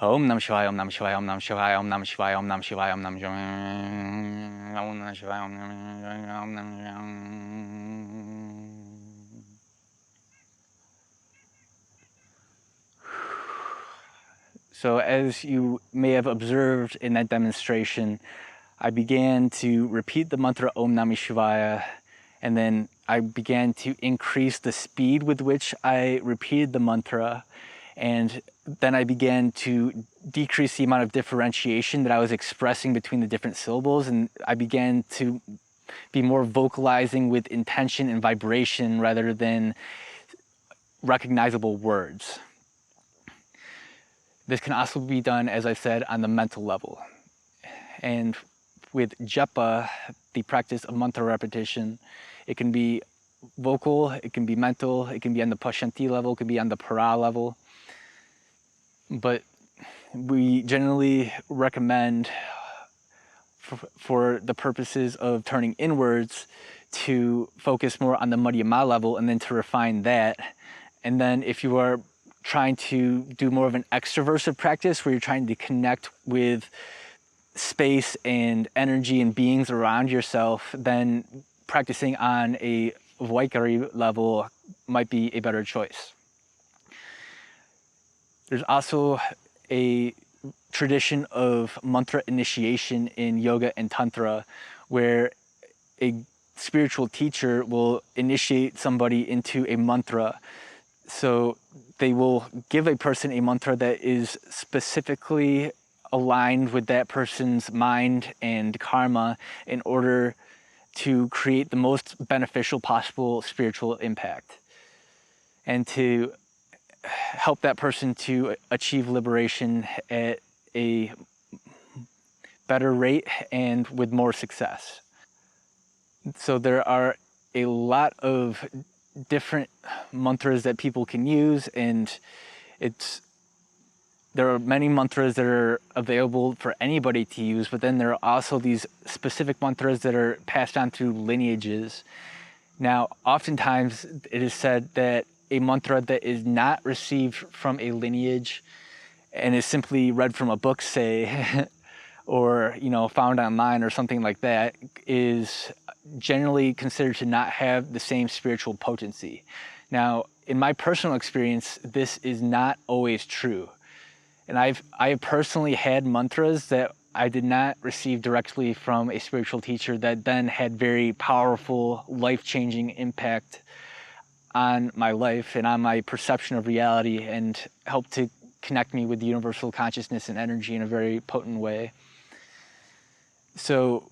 Om Nam Shivaya, Om Nam Shivaya, Om Nam Shivaya, Om Nam Shivaya, Om Nam Shivaya, Om Nam Shivaya, Om Nam Shivaya, Om Nam Shivaya, Om Nam Shivaya. So as you may have observed in that demonstration, I began to repeat the mantra Om Namah Shivaya, and then I began to increase the speed with which I repeated the mantra, and then I began to decrease the amount of differentiation that I was expressing between the different syllables, and I began to be more vocalizing with intention and vibration rather than recognizable words. This can also be done, as I said, on the mental level. And with japa, the practice of mantra repetition, it can be vocal, it can be mental, it can be on the pashanti level, it can be on the para level. But we generally recommend, for the purposes of turning inwards, to focus more on the madhyama level and then to refine that. And then if you are trying to do more of an extroversive practice where you're trying to connect with space and energy and beings around yourself, then practicing on a Vaikari level might be a better choice. There's also a tradition of mantra initiation in yoga and tantra, where a spiritual teacher will initiate somebody into a mantra. So they will give a person a mantra that is specifically aligned with that person's mind and karma in order to create the most beneficial possible spiritual impact and to help that person to achieve liberation at a better rate and with more success. So there are a lot of different mantras that people can use, and there are many mantras that are available for anybody to use, but then there are also these specific mantras that are passed on through lineages. Now, oftentimes it is said that a mantra that is not received from a lineage and is simply read from a book, say, or found online or something like that, is generally considered to not have the same spiritual potency. Now, in my personal experience, this is not always true. And I have personally had mantras that I did not receive directly from a spiritual teacher that then had very powerful, life-changing impact on my life and on my perception of reality, and helped to connect me with the universal consciousness and energy in a very potent way. So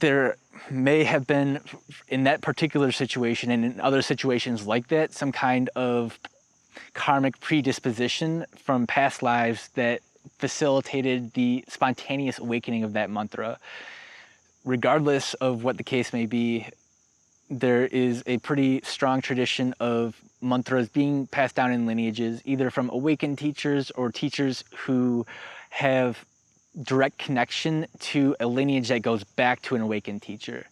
there may have been, in that particular situation and in other situations like that, some kind of karmic predisposition from past lives that facilitated the spontaneous awakening of that mantra. Regardless of what the case may be, there is a pretty strong tradition of mantras being passed down in lineages, either from awakened teachers or teachers who have direct connection to a lineage that goes back to an awakened teacher.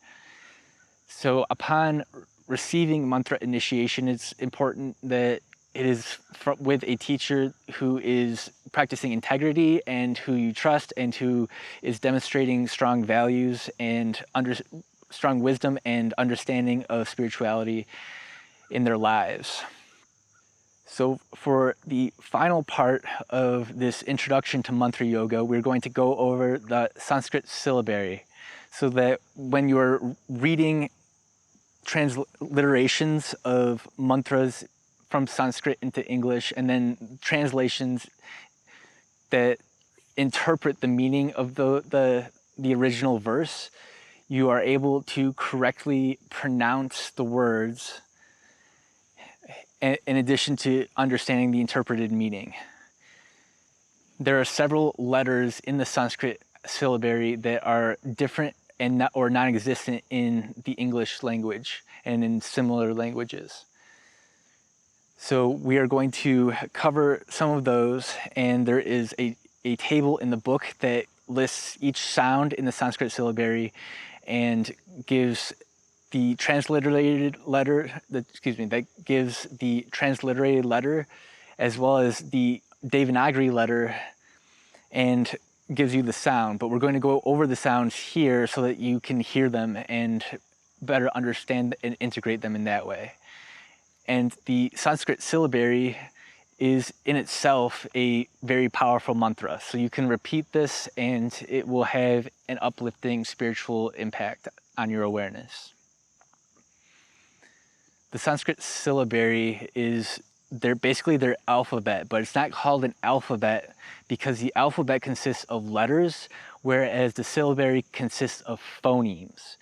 So upon receiving mantra initiation, it's important that it is with a teacher who is practicing integrity and who you trust and who is demonstrating strong values and strong wisdom and understanding of spirituality in their lives. So for the final part of this introduction to mantra yoga, we're going to go over the Sanskrit syllabary, so that when you're reading transliterations of mantras from Sanskrit into English, and then translations that interpret the meaning of the original verse, you are able to correctly pronounce the words in addition to understanding the interpreted meaning. There are several letters in the Sanskrit syllabary that are different and or non-existent in the English language and in similar languages. So we are going to cover some of those, and there is a table in the book that lists each sound in the Sanskrit syllabary and gives the transliterated letter, that gives the transliterated letter as well as the Devanagari letter, and gives you the sound. But we're going to go over the sounds here so that you can hear them and better understand and integrate them in that way. And the Sanskrit syllabary is in itself a very powerful mantra. So you can repeat this and it will have an uplifting spiritual impact on your awareness. The Sanskrit syllabary is basically their alphabet, but it's not called an alphabet because the alphabet consists of letters, whereas the syllabary consists of phonemes,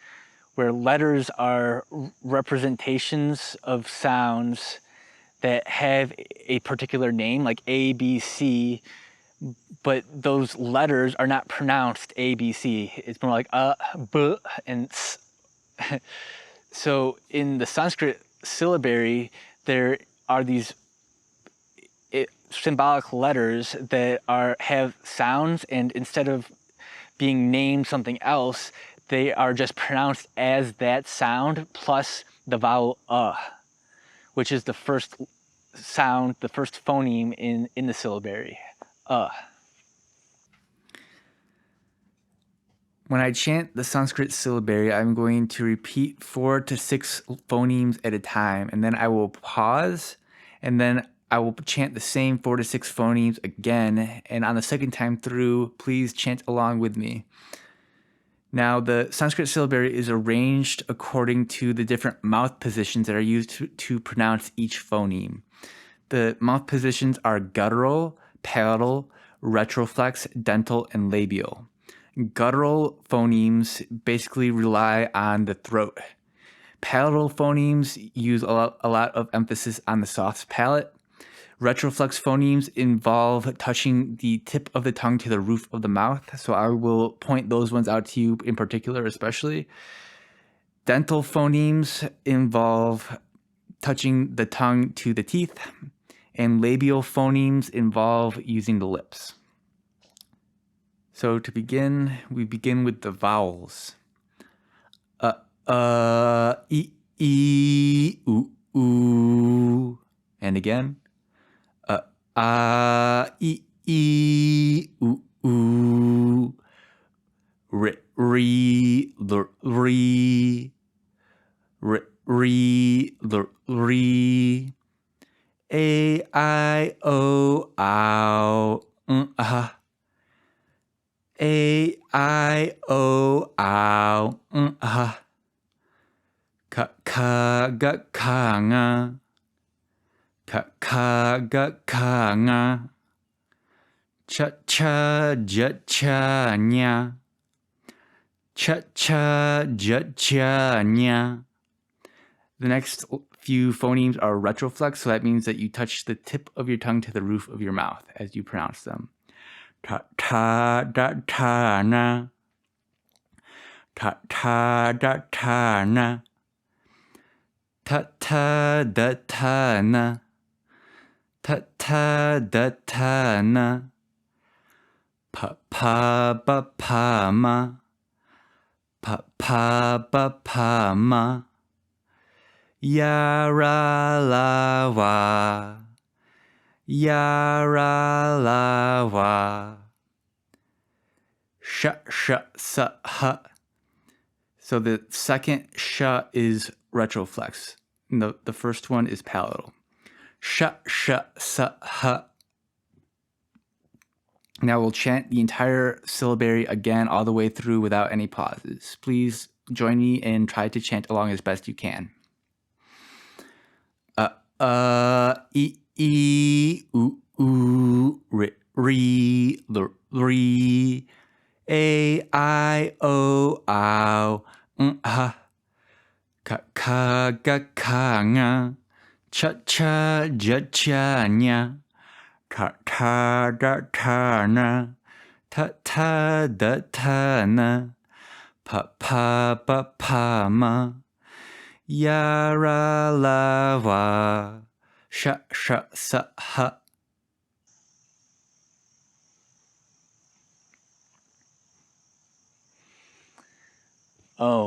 where letters are representations of sounds that have a particular name, like A, B, C, but those letters are not pronounced A, B, C. It's more like B, and S. So in the Sanskrit syllabary, there are these symbolic letters that have sounds, and instead of being named something else, they are just pronounced as that sound plus the vowel which is the first sound, the first phoneme in the syllabary. When I chant the Sanskrit syllabary, I'm going to repeat 4 to 6 phonemes at a time, and then I will pause, and then I will chant the same 4 to 6 phonemes again, and on the second time through, please chant along with me. Now, the Sanskrit syllabary is arranged according to the different mouth positions that are used to pronounce each phoneme. The mouth positions are guttural, palatal, retroflex, dental, and labial. Guttural phonemes basically rely on the throat. Palatal phonemes use a lot of emphasis on the soft palate. Retroflex phonemes involve touching the tip of the tongue to the roof of the mouth, so I will point those ones out to you in particular especially. Dental phonemes involve touching the tongue to the teeth, and labial phonemes involve using the lips. So to begin, we begin with the vowels. E, oo. And again. E, oo. Re, re. A, I, O, ow. A, I, O, ow. Ka, ga, ka, nga. Ka, ga, ka, nga. Cha, cha, ja, cha, nya. Cha, cha, ja, cha, nya. The next few phonemes are retroflex, so that means that you touch the tip of your tongue to the roof of your mouth as you pronounce them. Ta, ta, da, ta, na. Ta, ta, da, ta, na. Ta, ta, da, ta, na. Ta, ta, da, ta, na. Pa, pa, ba, pa, ma. Pa, pa, ba, pa, ma. Ya, ra, la, wa. Ya, ra, la, wa. Sh, sa, ha. So the second sh is retroflex. The first one is palatal. Sh, sa, ha. Now we'll chant the entire syllabary again all the way through without any pauses. Please join me and try to chant along as best you can. E, oo, re, A, I, O, ow, Ka, ga, ka, nga. Cha, cha, ja, cha, nya. Ta, ta, da, ta, na. Ta, ta, da, ta, na. Pa, pa, ba, pa, ma. Ya, ra, la, wa. Sh, sa, ha. Oh.